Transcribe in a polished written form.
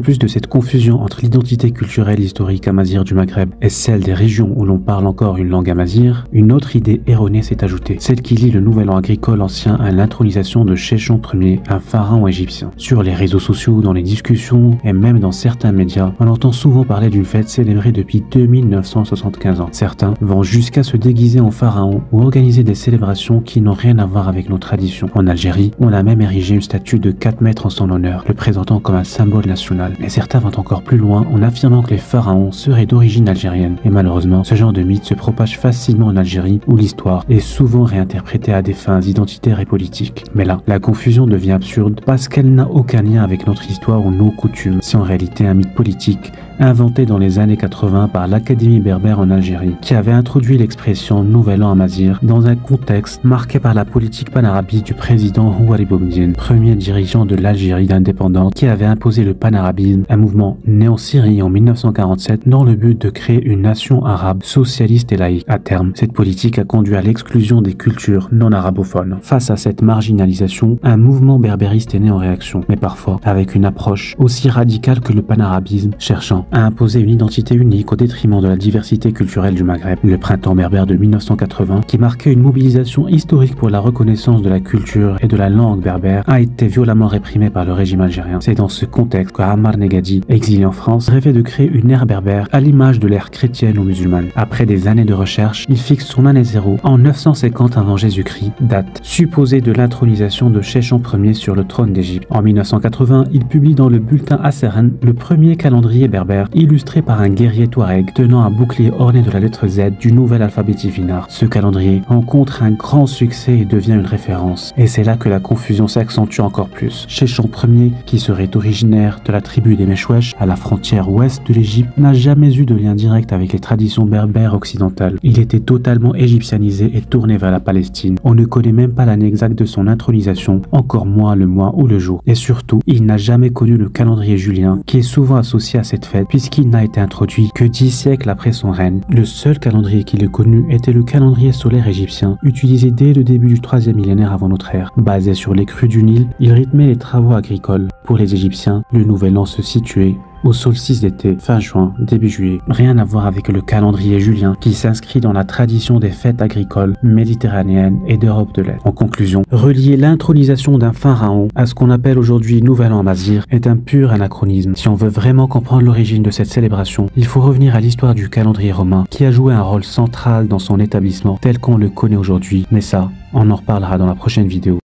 plus de cette confusion entre l'identité culturelle historique amazigh du Maghreb et celle des régions où l'on parle encore une langue amazigh, une autre idée erronée s'est ajoutée, celle qui lie le nouvel an agricole ancien à l'intronisation de Sheshonq Ier, un pharaon égyptien. Sur les réseaux sociaux, dans les discussions et même dans certains médias, on entend souvent parler d'une fête célébrée depuis 2975 ans. Certains vont jusqu'à se déguiser en pharaon ou organiser des célébrations qui n'ont rien à voir avec nos traditions. En Algérie, on a même érigé une statue de 4 mètres en son honneur, le présentant comme un symbole national. Et certains vont encore plus loin en affirmant que les pharaons seraient d'origine algérienne. Et malheureusement, ce genre de mythe se propage facilement en Algérie où l'histoire est souvent réinterprétée à des fins identitaires et politiques. Mais là, la confusion devient absurde parce qu'elle n'a aucun lien avec notre histoire ou nos coutumes. C'est en réalité un mythe politique inventé dans les années 80 par l'Académie berbère en Algérie, qui avait introduit l'expression Nouvel An amazigh dans un contexte marqué par la politique panarabiste du président Houari Boumediene, premier dirigeant de l'Algérie indépendante, qui avait imposé le panarabisme, un mouvement né en Syrie en 1947 dans le but de créer une nation arabe socialiste et laïque. À terme, cette politique a conduit à l'exclusion des cultures non arabophones. Face à cette marginalisation, un mouvement berbériste est né en réaction, mais parfois avec une approche aussi radicale que le panarabisme, cherchant à imposer une identité unique au détriment de la diversité culturelle du Maghreb. Le printemps berbère de 1980, qui marquait une mobilisation historique pour la reconnaissance de la culture et de la langue berbère, a été violemment réprimé par le régime algérien. C'est dans ce contexte que Ammar Negadi, exilé en France, rêvait de créer une ère berbère à l'image de l'ère chrétienne ou musulmane. Après des années de recherche, il fixe son année 0 en 950 avant Jésus-Christ, date supposée de l'intronisation de Sheshonq Ier sur le trône d'Égypte. En 1980, il publie dans le bulletin Aseren le premier calendrier berbère illustré par un guerrier touareg tenant un bouclier orné de la lettre Z du nouvel alphabet divinar. Ce calendrier rencontre un grand succès et devient une référence. Et c'est là que la confusion s'accentue encore plus. Sheshonq Ier, qui serait originaire de la tribu des Meshwesh à la frontière ouest de l'Égypte, n'a jamais eu de lien direct avec les traditions berbères occidentales. Il était totalement égyptianisé et tourné vers la Palestine. On ne connaît même pas l'année exacte de son intronisation, encore moins le mois ou le jour. Et surtout, il n'a jamais connu le calendrier julien, qui est souvent associé à cette fête, puisqu'il n'a été introduit que 10 siècles après son règne. Le seul calendrier qu'il ait connu était le calendrier solaire égyptien, utilisé dès le début du 3e millénaire avant notre ère. Basé sur les crues du Nil, il rythmait les travaux agricoles. Pour les Égyptiens, le nouvel an se situait au solstice d'été, fin juin, début juillet. Rien à voir avec le calendrier julien qui s'inscrit dans la tradition des fêtes agricoles méditerranéennes et d'Europe de l'Est. En conclusion, relier l'intronisation d'un pharaon à ce qu'on appelle aujourd'hui Nouvel An amazigh est un pur anachronisme. Si on veut vraiment comprendre l'origine de cette célébration, il faut revenir à l'histoire du calendrier romain qui a joué un rôle central dans son établissement tel qu'on le connaît aujourd'hui. Mais ça, on en reparlera dans la prochaine vidéo.